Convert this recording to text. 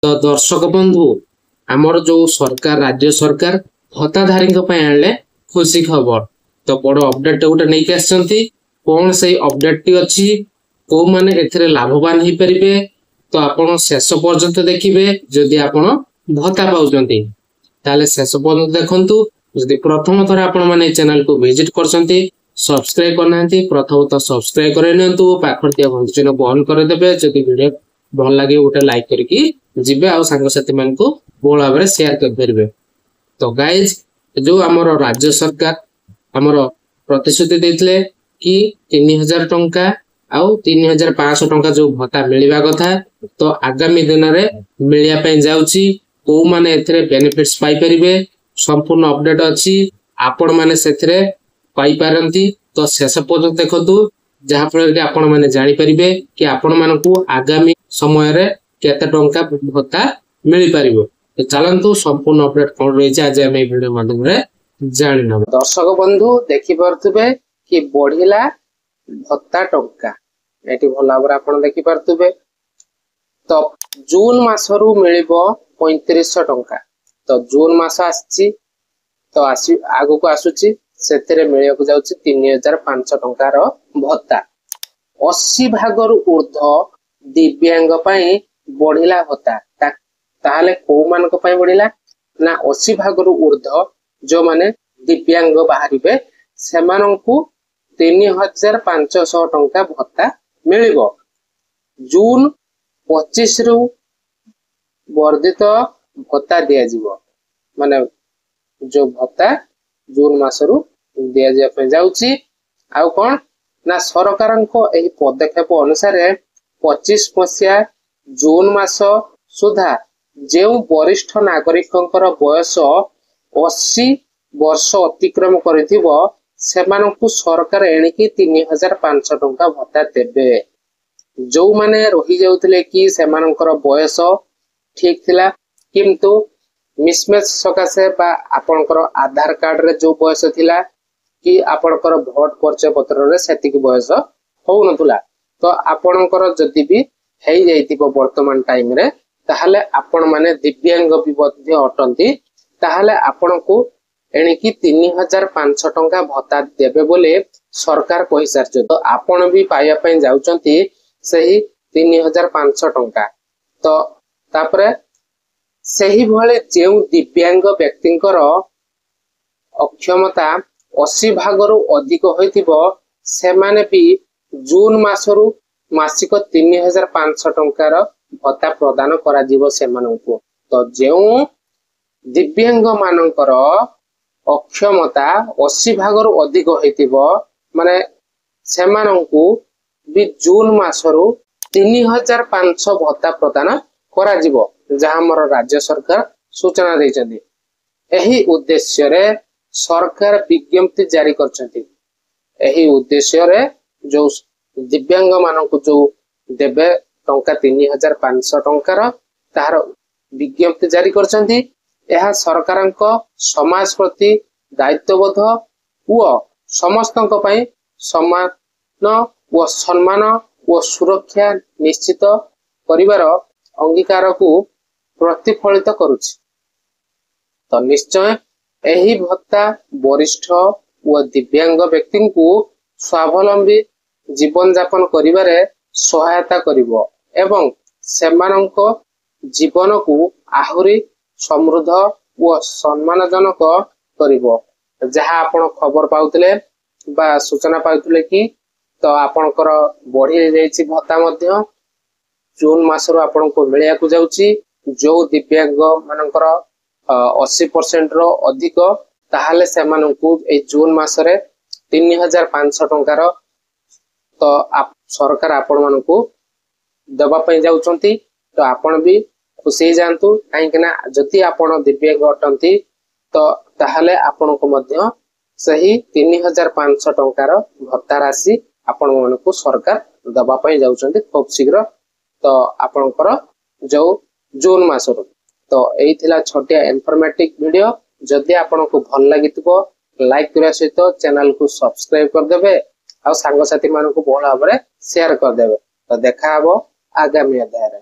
तो दर्शक बंधु आमर जो सरकार राज्य सरकार भत्ताधारी आने खुशी खबर तो बड़ अपडेट गोटे नहीं आसछंती कौन से अपडेट टी अच्छी को माने एथिरे लाभवान हो पारिबे तो आपण शेष पर्यंत देखिबे जदि आपण भत्ता पाउचंती ताले शेष पर्यंत देखंतु जदि प्रथम थर आपण माने चैनल को विजिट करछंती सब्सक्राइब करनांती प्रथम तो सब्सक्राइब करे नियंतु पाखर दिया घंटी को ऑन कर देबे जदि वीडियो भल लागे गोटे लाइक करके जिबे आ संग साथी मान को बहुल भाव में शेयर कर परिबे। तो गाइज जो आमर राज्य सरकार आमर प्रतिश्रुति देथिले कि 3000 टंका आउ 3500 टंका जो भत्ता मिलवा कथा तो आगामी दिन रे मिलिया पय जाउची को माने एथरे बेनिफिट्स पाई परिबे संपूर्ण अपडेट अछि आपण माने सेथरे पाई पारंती तो शेष पर्यंत देखंतु जहा फल रे आपण माने जानि परिबे कि आपण मानकू आगामी समय रे केते टंका भत्ता मिलि परिबो। तो चलंतु संपूर्ण अपडेट कोन रही आज हम वीडियो माध्यम रे जानि न। दर्शक बंधु देखि परतुबे कि बढ़िला भत्ता टंका एटी भल भाव आपण देखि परतुबे तो जून मासरू मिलिबो 3500 टंका तो जून मास आछि तो आगु को आसुची सेतेरे मिलिया को जाउची 3500 टंका रो भत्ता 80 भाग रु ऊर्ध्व दिव्यांग पई बढ़िला भत्ता ताहले को मान को पई बढ़िला ना 80 भाग रु ऊर्ध्व जो माने दिव्यांग बाहरिबे सेमानंकु 3500 टंका भत्ता मिलिबो। जून 25 रु वर्धित भत्ता दिया जिवो माने जो भत्ता जून मासरू दिया जा जाउची आउ कोन ना सरकारंको एही पदक्षेप अनुसार 25 मसिया जून मास सुधा जे वरिष्ठ नागरिकंकर बयस 80 वर्ष अतिक्रम करिथिबो सेमानंकु सरकार एणिकी 3500 टंका भत्ता देबे। जो माने रही जाउतले कि सेमानंकर बयस ठीक थिला किंतु मिसमैच सकाशे बा आपनकर आधार कार्ड रे जो बयस थिला कि आपनकर भोट परिचय पत्र रे सेतिक बयस हो नथुला तो आपनकर जदि भी हेई जाइतिबो वर्तमान टाइम रे ताहाले आपण माने दिव्यांग विबद्ध अटंती ताहाले आपनको एणिकी 3500 टंका भत्ता देबे बोले सरकार कहि सारछ। तो आपण भी पाया पय जाउचंती सही 3500 टंका तो तापरे सही भले जेउ दिव्यांग व्यक्तिंकर अक्षमता 80 भाग रु अधिक होइतिबो सेमाने भी जून मासरू मासिक 3500 टंकार भत्ता प्रदान करा जीवो सेमानंकु। तो जेउ दिव्यांग मानकर अक्षमता 80 भाग रु अधिक होइतिबो माने सेमानंकु भी जून मासरू 3500 भत्ता प्रदान करा जीवो जहां हमर राज्य सरकार सूचना दैछथि। एही उद्देश्य रे सरकार विज्ञप्ति जारी करछथि। एही उद्देश्य रे जो दिव्यांग मानकु जो देबे टंका 3500 टंकार तार विज्ञप्ति जारी करछथि। एहा सरकारक समाज प्रति दायित्वबोध व समस्तक पई समान व सम्मान व सुरक्षा निश्चित करिवार अंगीकार को प्रतिफलित करुछि। तो निश्चय एही भत्ता वरिष्ठ व दिव्यांग व्यक्ति को स्वावलंबी जीवन यापन करिवारे सहायता करिवो एवं सेमानंक जीवन को आहुरी समृद्ध व सम्मानजनक करिवो। जहा आपण खबर पाउतले बा सूचना पाउतले कि तो आपनकर बढ़ी जाइछि भत्ता मध्य जून मासरो आपण को मिलिया को जाउछि जो दिव्यांग मानकर 80% रो अधिक ताहाले सेमानंकु ए जून मासरे 3500 टंकार तो सरकार आपण मानकु दबा पय जाउचंती। तो आपण भी खुशी जानतु काहे ना जति आपण दिव्यांग अटंती तो ताहाले आपण को मध्य सही 3500 टंकार भत्ता राशि आपण मानकु सरकार दबा पय जाउचंती खूब शीघ्र। तो आपनकर जो जून मासरो तो एई थिला छोटिया इन्फॉर्मेटिव वीडियो जदि आपनको भल लागितबो लाइक करिया सहित चैनल को सब्सक्राइब कर देबे आ संग साथी मानको बहुल भाबरे शेयर कर देबे। तो देखा हबो आगामी अध्याय रे।